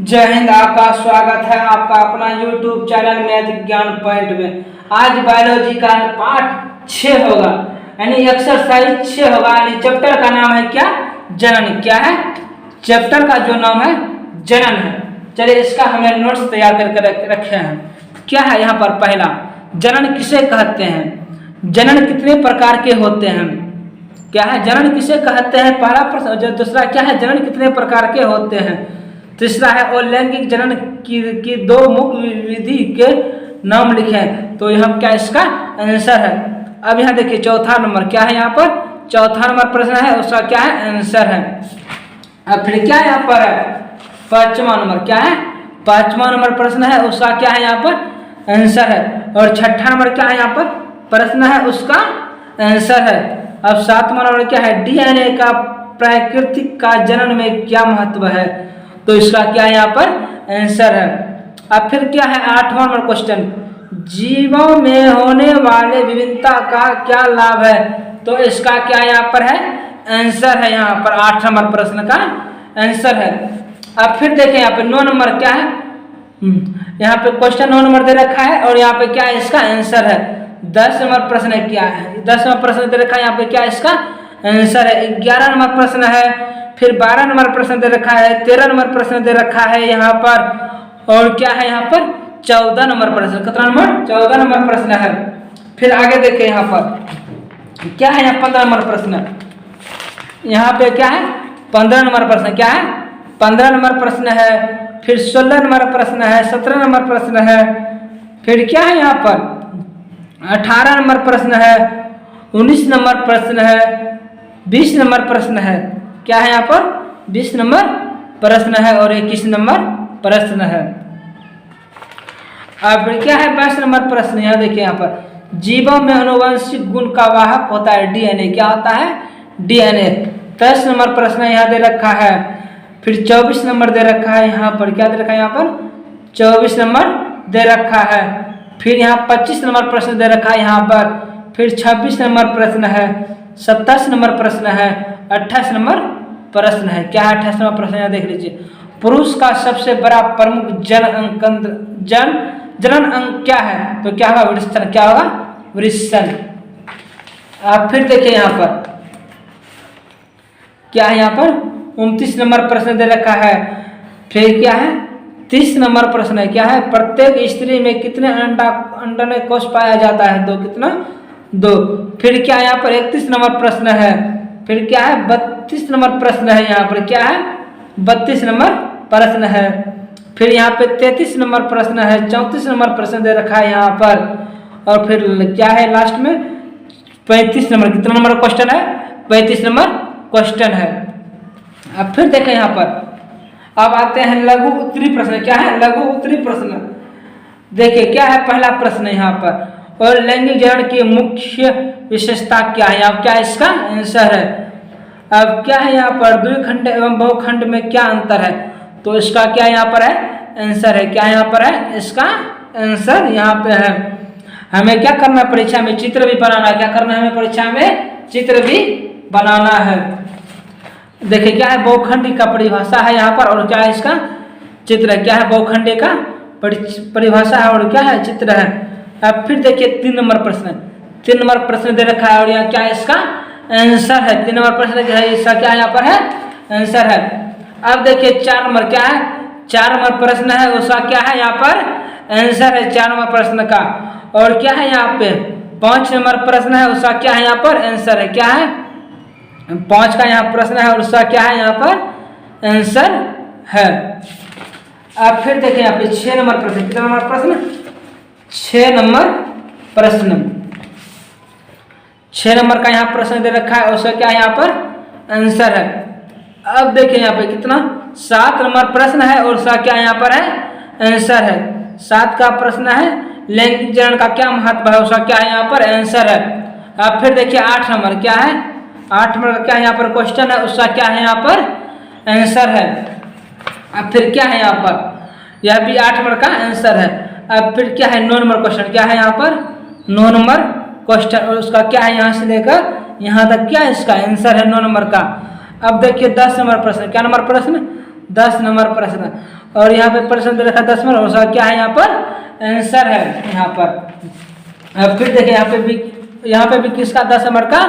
जय हिंद। आपका स्वागत है आपका अपना YouTube चैनल मैथ ज्ञान पॉइंट में। आज बायोलॉजी का पार्ट 6 होगा, यानी एक्सरसाइज 6 होगा। यानी चैप्टर का नाम है क्या? जनन। क्या है? चैप्टर का जो नाम है जनन है। चलिए इसका हमने नोट्स तैयार करके रखे हैं। क्या है यहाँ पर? पहला, जनन किसे कहते हैं? जनन कितने प्रकार के होते हैं? क्या है? जनन किसे कहते हैं, पहला प्रश्न। दूसरा क्या है? जनन कितने प्रकार के होते हैं? तीसरा है अलैंगिक जनन की दो मुख्य विधि के नाम लिखें। तो यहाँ क्या इसका आंसर है? अब यहाँ देखिए चौथा नंबर क्या है? यहाँ पर चौथा नंबर प्रश्न है, उसका क्या है आंसर है। अब फिर क्या यहाँ पर है? पांचवा नंबर क्या है? पांचवा नंबर प्रश्न है, उसका क्या है यहाँ पर आंसर है। और छठा नंबर क्या है यहाँ पर प्रश्न है, उसका आंसर है। अब सातवां नंबर क्या है? डीएनए का प्राकृतिक का जनन में क्या महत्व है? तो इसका क्या यहाँ पर आंसर है। अब फिर क्या है? आठवां नंबर क्वेश्चन, जीवों में होने वाले विभिन्नता का क्या लाभ है? तो इसका क्या यहाँ पर है आंसर है। यहाँ पर 8 नंबर प्रश्न का आंसर है। अब फिर देखें यहाँ पे 9 नंबर क्या है? यहाँ पे क्वेश्चन 9 नंबर दे रखा है और यहाँ पे क्या है इसका आंसर है। 10 नंबर प्रश्न क्या है? 10 नंबर प्रश्न दे रखा है, यहाँ पे क्या इसका आंसर है। 11 नंबर प्रश्न है, फिर 12 नंबर प्रश्न दे रखा है, 13 नंबर प्रश्न दे रखा है यहाँ पर, और क्या है यहाँ पर 14 नंबर प्रश्न। कितना नंबर? 14 नंबर प्रश्न है। फिर आगे देखें यहाँ पर क्या है? यहाँ 15 नंबर प्रश्न। यहाँ पे क्या है? 15 नंबर प्रश्न क्या है? 15 नंबर प्रश्न है। फिर 16 नंबर प्रश्न है, 17 नंबर प्रश्न है। फिर क्या है यहाँ पर 18 नंबर प्रश्न है, 19 नंबर प्रश्न है, 20 नंबर प्रश्न है। क्या है यहाँ पर? 20 नंबर प्रश्न है और 21 नंबर प्रश्न है। अब क्या है 22 नंबर प्रश्न? यहाँ देखिए यहाँ पर जीवों में आनुवंशिक गुण का वाहक होता है डीएनए। क्या होता है? डीएनए। 23 नंबर प्रश्न यहाँ दे रखा है। फिर 24 नंबर दे रखा है। यहाँ पर क्या दे रखा है? यहाँ पर 24 नंबर दे रखा है। फिर यहाँ 25 नंबर प्रश्न दे रखा है यहाँ पर। फिर 26 नंबर प्रश्न है, 27 नंबर प्रश्न है, 28 नंबर प्रश्न है। क्या है 28 नंबर प्रश्न? यहाँ देख लीजिए, पुरुष का सबसे बड़ा प्रमुख जनन अंग क्या है? तो क्या होगा? वृषण। क्या होगा? वृषण। अब फिर देखिए यहाँ पर क्या है? यहाँ पर 29 नंबर प्रश्न दे रखा है। फिर क्या है 30 नंबर प्रश्न है। क्या है? प्रत्येक स्त्री में कितने अंडाणु कोष पाया जाता है? 2। कितना? 2। फिर क्या यहाँ पर 31 नंबर प्रश्न है। फिर क्या है 32 नंबर प्रश्न है। यहाँ पर क्या है 32 नंबर प्रश्न है। फिर यहाँ पे 33 नंबर प्रश्न है, 34 नंबर प्रश्न दे रखा है यहाँ पर। और फिर क्या है लास्ट में 35 नंबर। कितना नंबर क्वेश्चन है? 35 नंबर क्वेश्चन है। अब फिर देखें यहाँ पर, अब आते हैं लघु उत्तरी प्रश्न। क्या है? लघु उत्तरी प्रश्न। देखिए क्या है पहला प्रश्न यहाँ पर, और लैंगिक जनन की मुख्य विशेषता क्या है? अब क्या इसका आंसर है। अब क्या है यहाँ पर द्विखंड एवं बहुखंड में क्या अंतर है? तो इसका क्या यहाँ पर है आंसर है। क्या यहाँ पर है इसका आंसर? यहाँ पे है। हमें क्या करना है परीक्षा में? चित्र भी बनाना। क्या करना है हमें परीक्षा में? चित्र भी बनाना है। देखिए क्या है बहुखंडी का परिभाषा है यहाँ पर, और क्या है इसका चित्र है। क्या है बहुखंडी का परिभाषा है और क्या है चित्र है। अब फिर देखिए 3 नंबर प्रश्न। 3 नंबर प्रश्न दे रखा है और यहाँ क्या है इसका आंसर है। 3 नंबर प्रश्न क्या है? इसका क्या यहाँ पर है आंसर है। अब देखिए 4 नंबर क्या है? 4 नंबर प्रश्न है, उसका क्या है यहाँ पर आंसर है 4 नंबर प्रश्न का। और क्या है यहाँ पे 5 नंबर प्रश्न है, उसका क्या है यहाँ पर आंसर है। क्या है 5 का यहाँ प्रश्न है और उसका क्या है यहाँ पर आंसर है। अब फिर देखें यहाँ पे 6 नंबर प्रश्न। कितना नंबर प्रश्न? 6 नंबर प्रश्न। 6 नंबर का यहाँ प्रश्न दे रखा है, उसका क्या है यहाँ पर आंसर है। अब देखिए यहाँ पे कितना 7 नंबर प्रश्न है और उसका क्या यहाँ पर है आंसर है। 7 का प्रश्न है लैंगिक जनन का क्या महत्व है? उसका क्या है यहाँ पर आंसर है। अब फिर देखिए 8 नंबर क्या है? 8 नंबर का क्या यहाँ पर क्वेश्चन है? उसका क्या है यहाँ पर आंसर है। अब फिर क्या है यहाँ पर? यह भी 8 नंबर का आंसर है। अब फिर क्या है 9 नंबर क्वेश्चन। क्या है यहाँ पर 9 नंबर क्वेश्चन, और उसका क्या है यहाँ से लेकर यहाँ तक क्या इसका आंसर है 9 नंबर का। अब देखिए 10 नंबर प्रश्न। क्या नंबर प्रश्न? 10 नंबर प्रश्न। और यहाँ पे प्रश्न दे रखा 10 नंबर, उसका क्या है यहाँ पर आंसर है यहाँ पर। अब फिर देखिए यहाँ पे भी किसका 10 नंबर का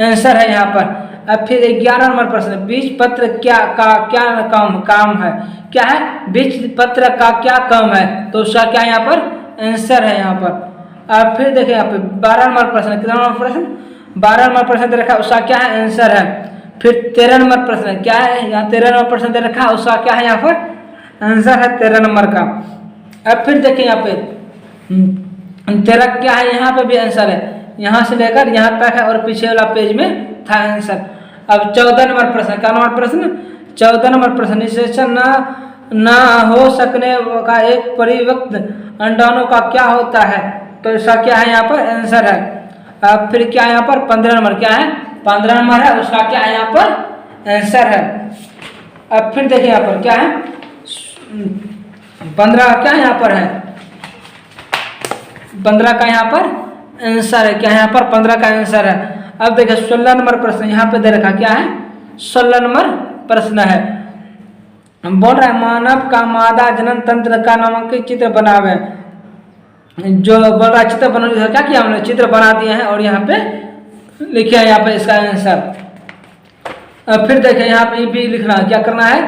आंसर है यहाँ पर। अब फिर 11 नंबर प्रश्न, बीज पत्र क्या काम है, क्या है बीज पत्र का क्या काम है, तो उसका क्या यहाँ पर आंसर है यहाँ पर। अब फिर देखिए यहाँ पे 12 नंबर प्रश्न, कितना नंबर प्रश्न 12 नंबर प्रश्न दे रखा है, उसका क्या है आंसर है। फिर 13 नंबर प्रश्न क्या है, यहाँ 13 नंबर प्रश्न दे रखा है, उसका क्या है यहाँ पर आंसर है 13 नंबर का। अब फिर देखिए यहाँ पे 13 क्या है, यहाँ पे भी आंसर है, यहाँ से लेकर यहाँ तक है और पीछे वाला पेज में था आंसर। अब 14 नंबर प्रश्न, क्या नंबर प्रश्न 14 नंबर प्रश्न, निषेचन न हो सकने का एक परिपक्व अंडाणु का क्या होता है, तो इसका क्या है यहाँ पर आंसर है। अब फिर क्या है यहाँ पर 15 नंबर, क्या है 15 नंबर है, उसका क्या है यहाँ पर आंसर है। अब फिर देखिए यहाँ पर क्या है 15 क्या यहाँ पर है, 15 का यहाँ पर आंसर है, क्या यहाँ पर 15 का आंसर है। अब देखिए 16 नंबर प्रश्न यहाँ पे दे रखा, क्या है 16 नंबर प्रश्न है, बोल रहा है मानव का मादा जनन तंत्र का नामांकित चित्र बनावे, जो बोल रहा है चित्र बना, क्या किया हमने चित्र बना दिए हैं और यहाँ पे लिखे हैं यहाँ पे इसका आंसर। अब फिर देखिए यहाँ पे भी लिखना, क्या करना है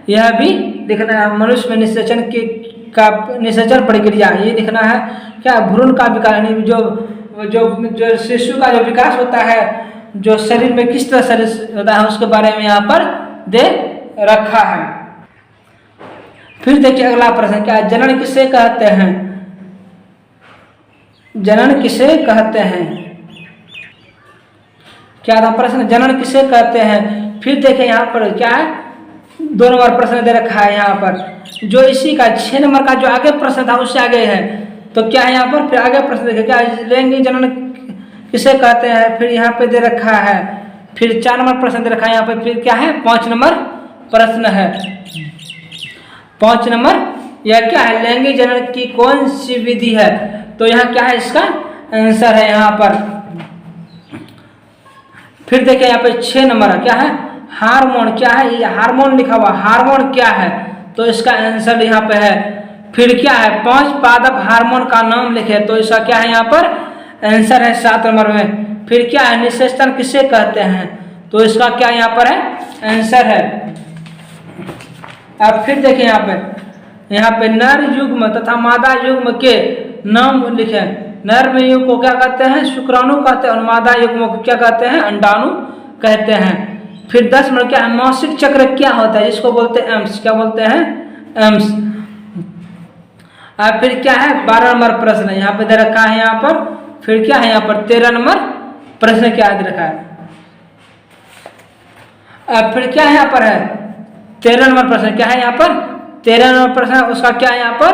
यह भी लिखना है, मनुष्य में निषेचन की का निषेचन प्रक्रिया ये लिखना है, क्या भ्रूण का विकास यानी जो शिशु का जो विकास होता है, जो शरीर में किस तरह शरीर होता है उसके बारे में यहाँ पर दे रखा है। फिर देखिए अगला प्रश्न, क्या जनन किसे कहते हैं, जनन किसे कहते हैं, क्या था प्रश्न जनन किसे कहते हैं। फिर देखिए यहाँ पर क्या है 2 नंबर प्रश्न दे रखा है यहाँ पर, जो इसी का 6 नंबर का जो आगे प्रश्न था उससे आगे है, तो क्या है यहाँ पर फिर आगे प्रश्न देखिए, क्या लैंगिक जनन किसे कहते हैं, फिर यहाँ पे दे रखा है। फिर 4 नंबर प्रश्न दे रखा है यहाँ पे, फिर क्या है 5 नंबर प्रश्न है, 5 नंबर यह क्या है लैंगिक जनन की कौन सी विधि है, तो यहाँ क्या है इसका आंसर है यहाँ पर। फिर देखिए यहाँ पे 6 नंबर क्या है हार्मोन, क्या है ये हार्मोन लिखा हुआ, हार्मोन क्या है, तो इसका आंसर यहाँ पे है। फिर क्या है 5 पादप हार्मोन का नाम लिखे, तो इसका क्या है यहाँ पर आंसर है 7 नंबर में। फिर क्या है निषेचन किसे कहते हैं, तो इसका क्या यहाँ पर है आंसर है। अब फिर देखिए यहाँ पे नर युग्म तथा मादा युग्म के नाम लिखे, नर में युग्म को क्या कहते हैं शुक्राणु कहते हैं और मादा युग्म को क्या कहते हैं अंडाणु कहते हैं। फिर 10 नंबर क्या है मासिक चक्र क्या होता है, जिसको बोलते हैं एम्स, क्या बोलते हैं एम्स। अब फिर क्या है 12 नंबर प्रश्न यहाँ पे दे रखा है यहाँ पर, फिर क्या है यहाँ पर 13 नंबर प्रश्न क्या दे रखा है। अब फिर क्या है यहाँ पर है 13 नंबर प्रश्न, क्या है यहाँ पर 13 नंबर प्रश्न, उसका क्या है यहाँ पर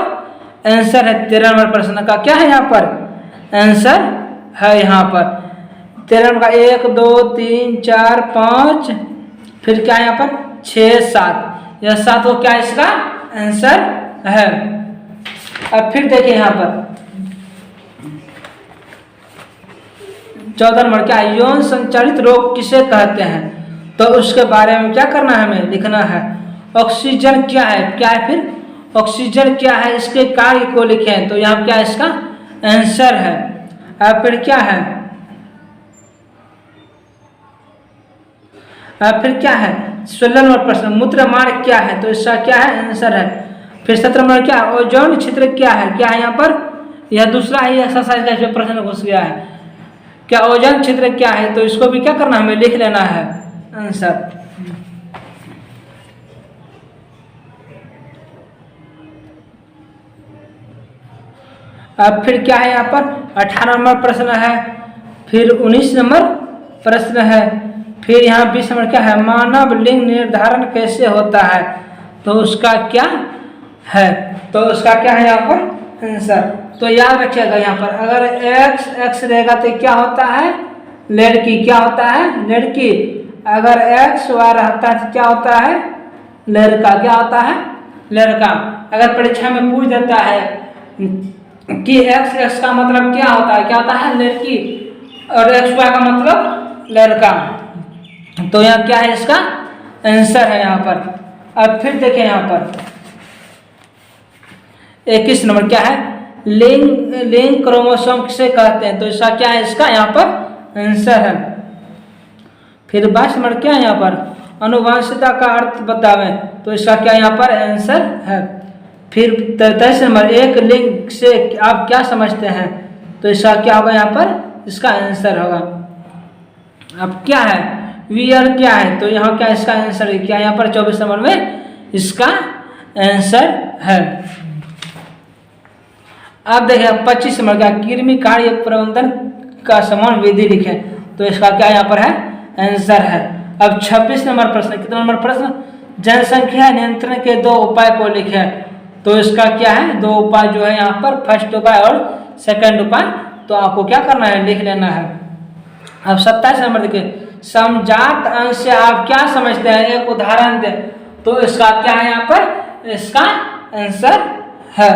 आंसर है। 13 नंबर प्रश्न का क्या है यहाँ पर आंसर है यहाँ पर 13 नंबर का 1 2 3 4 5 फिर क्या है यहाँ पर 6 7, यह 7 को क्या इसका आंसर है। अब फिर देखिए यहाँ पर 14 नंबर क्या है यौन संचालित रोग किसे कहते हैं, तो उसके बारे में क्या करना है हमें लिखना है। ऑक्सीजन क्या है, क्या है फिर ऑक्सीजन क्या है, इसके कार्य को लिखें, तो यहाँ क्या इसका आंसर है। अब फिर क्या है फिर क्या है 16 नंबर प्रश्न मूत्र मार्ग क्या है, तो इसका क्या है आंसर है। फिर 17 नंबर क्या है ओजोन क्षेत्र क्या है, क्या है यहाँ पर यह दूसरा ही एक्सरसाइज का जो प्रश्न घुस गया है, क्या ओजोन क्षेत्र क्या है, तो इसको भी क्या करना हमें लिख लेना है आंसर। अब फिर क्या है यहाँ पर 18 नंबर प्रश्न है, फिर 19 नंबर प्रश्न है, फिर यहाँ 20 नंबर क्या है मानव लिंग निर्धारण कैसे होता है, तो उसका क्या है, तो उसका क्या है यहाँ पर आंसर। तो याद रखिएगा यहाँ पर अगर x रहेगा तो क्या होता है लड़की, क्या होता है लड़की, अगर x y रहता है तो क्या होता है लड़का, क्या होता है लड़का। अगर परीक्षा में पूछ देता है कि x का मतलब क्या होता है, क्या होता है लड़की, और xy का मतलब लड़का, तो यहाँ क्या है इसका आंसर है यहाँ पर। अब फिर देखें यहाँ पर 21 नंबर क्या है, लिंग क्रोमोसोम किसे कहते हैं, तो इसका क्या है, इसका यहाँ पर आंसर है। फिर 22 नंबर क्या है यहाँ पर, अनुवांशिकता का अर्थ बतावें, तो इसका क्या यहाँ पर आंसर है। फिर 23 नंबर एक लिंग से आप क्या समझते हैं, तो इसका क्या होगा यहाँ पर, इसका आंसर होगा। अब क्या है, वियर क्या है, तो यहाँ क्या इसका आंसर है, क्या यहाँ पर 24 नंबर में इसका आंसर है। अब देखिए 25 नंबर का कृमि कार्य प्रबंधन का समान विधि लिखें, तो इसका क्या यहाँ पर है आंसर है। अब 26 नंबर प्रश्न, कितना नंबर प्रश्न, जनसंख्या नियंत्रण के 2 उपाय को लिखें, तो इसका क्या है 2 उपाय जो है यहाँ पर, फर्स्ट उपाय और सेकंड उपाय, तो आपको क्या करना है, लिख लेना है। अब 27 नंबर देखिए, समजात अंश से आप क्या समझते हैं, एक उदाहरण दे, तो इसका क्या है यहाँ पर, इसका आंसर है।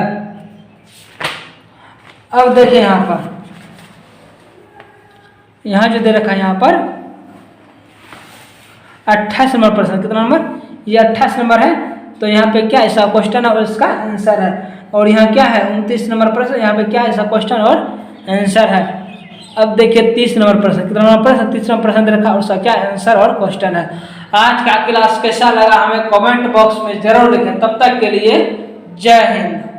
अब देखिए यहाँ पर, यहाँ जो दे रखा है यहाँ पर 28 नंबर प्रश्न, कितना नंबर, ये 28 नंबर है, तो यहाँ पे क्या ऐसा क्वेश्चन और इसका आंसर है। और यहाँ क्या है 29 नंबर प्रश्न, यहाँ पे क्या ऐसा क्वेश्चन और आंसर है। अब देखिए 30 नंबर प्रश्न, कितना नंबर प्रश्न, 30 नंबर प्रश्न दे रखा है और उसका क्या आंसर और क्वेश्चन है। आज का क्लास कैसा लगा हमें कमेंट बॉक्स में जरूर लिखें। तब तक के लिए जय हिंद।